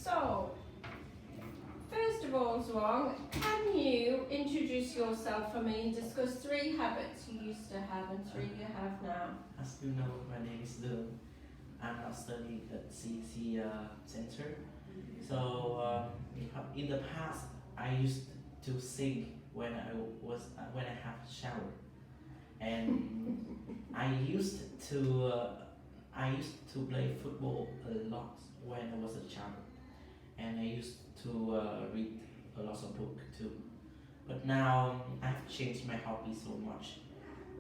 So, first of all, Zhuang, can you introduce yourself for me and discuss 3 habits you used to have and 3 you have now? As you know, my name is Dương. I'm now studying at CC Center. So in the past, I used to sing when I have a shower, and I used to play football a lot when I was a child, and I used to read a lot of books too. But now I've changed my hobby so much.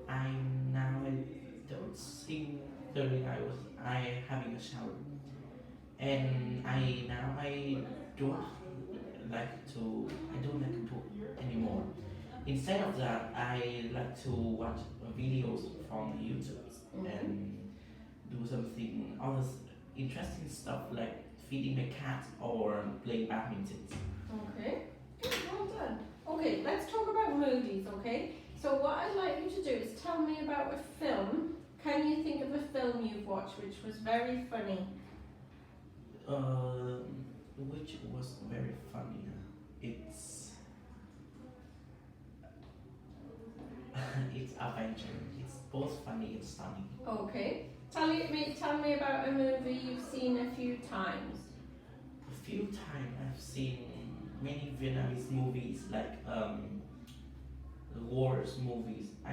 I don't sing during I having a shower, and I don't I don't like to book anymore. Instead of that, I like to watch videos from YouTube and do something other interesting stuff like feeding a cat or playing badminton. Okay, good, well done. Okay, let's talk about movies, okay? So what I'd like you to do is tell me about a film. Can you think of a film you've watched which was very funny? Which was very funny. It's it's adventure. It's both funny and stunning. Okay, tell me about a movie you've seen a few times. A few times I've seen many Vietnamese movies like wars movies. I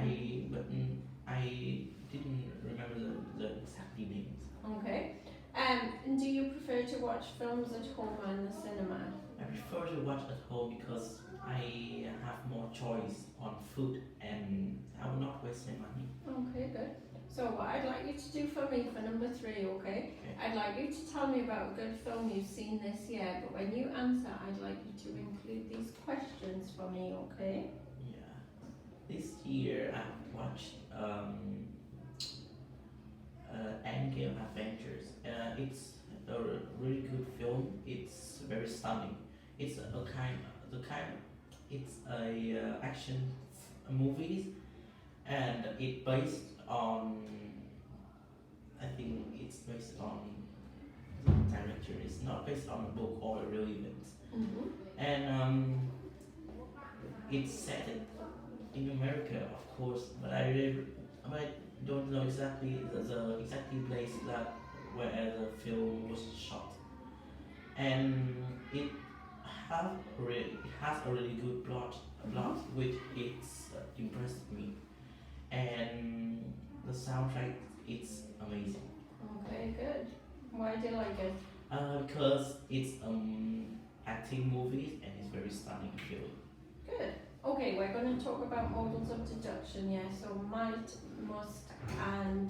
didn't remember the exact names. Okay, and do you prefer to watch films at home or in the cinema? I prefer to watch at home because I have more choice on food and I will not waste my money. Okay, good. So what I'd like you to do for me for number 3, okay? Okay. I'd like you to tell me about a good film you've seen this year, but when you answer, I'd like you to include these questions for me, okay? Yeah. This year I've watched Endgame Adventures. It's a really good film. It's very stunning. It's it's a action movies, and it based on I think it's based on the director. It's not based on a book or a real event. And it's set in America, of course, but I don't know exactly the exactly place that where the film was shot. And it it has a really good plot which it's impressed me, and the soundtrack it's amazing. Okay, good. Why do you like it? Because it's acting movies and it's very stunning film. Good. Okay, we're going to talk about models of deduction, yeah? So might, must, and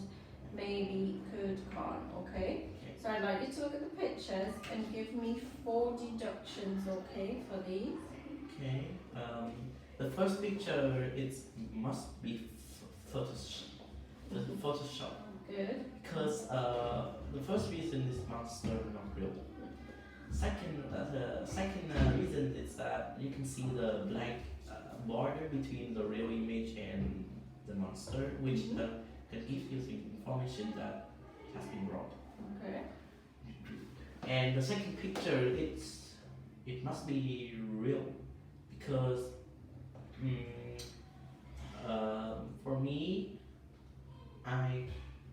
maybe, could, can't, okay? So I'd like you to look at the pictures and give me 4 deductions, okay, for these. Okay. The first picture it must be Photoshop. Good. Because the first reason is monster not real. The second reason is that you can see the black border between the real image and the monster, which can give you the information that has been wrong. Okay. And the second picture, it must be real because for me, I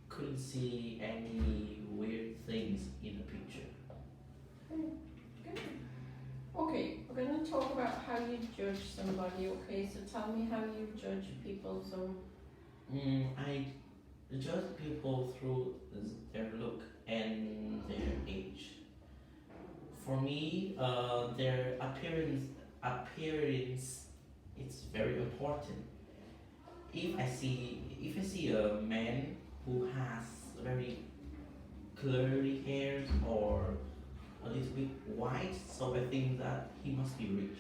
couldn't see any weird things in the picture. Good. Okay, we're going to talk about how you judge somebody, okay? So tell me how you judge people. So I judge people through their look and their age. For me, their appearance is very important. If I see a man who has very curly hairs or a little bit white, so I think that he must be rich.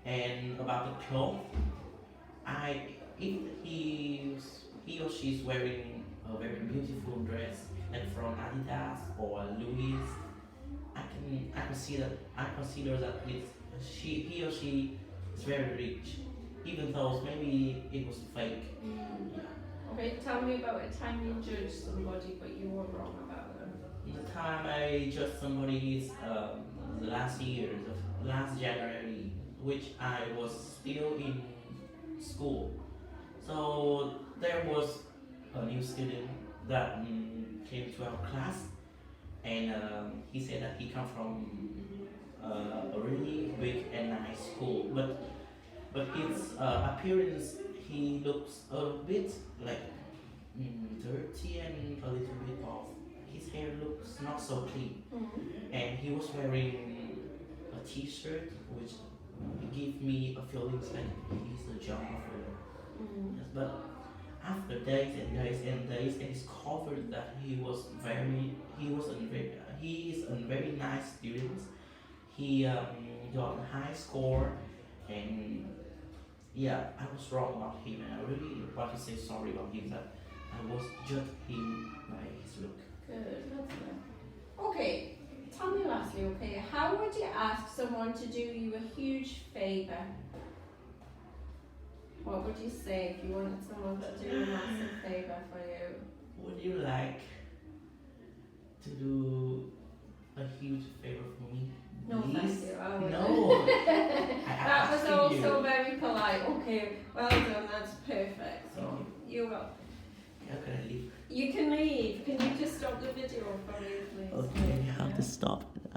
And about the clothes, if he or she is wearing a very beautiful dress like from Adidas or Louis, I consider that he or she is very rich, even though maybe it was fake. Yeah. Okay, tell me about a time you judged somebody but you were wrong about them. The time I judged somebody is the last year, the last January, which I was still in school. So there was a new student that came to our class, and he said that he come from a really big and nice school, but his appearance, he looks a bit like dirty and a little bit off. His hair looks not so clean, and he was wearing a T-shirt which give me a feeling like he's a job offer. Yes, but after days and days and days, I discovered that he is a very nice student. He got a high score, and yeah, I was wrong about him, and I really want to say sorry about him that I was judged him by his look. Good, lovely. Okay, tell me lastly, okay, how would you ask someone to do you a huge favour? What would you say if you wanted someone to do a massive favour for you? Would you like to do a huge favor for me? No, Please? thank you. I wouldn't. No. That was asking you. also very polite. Okay, well done. That's perfect. So you will. How can I leave? You can leave. Can you just stop the video for me, please? Okay, I have to stop.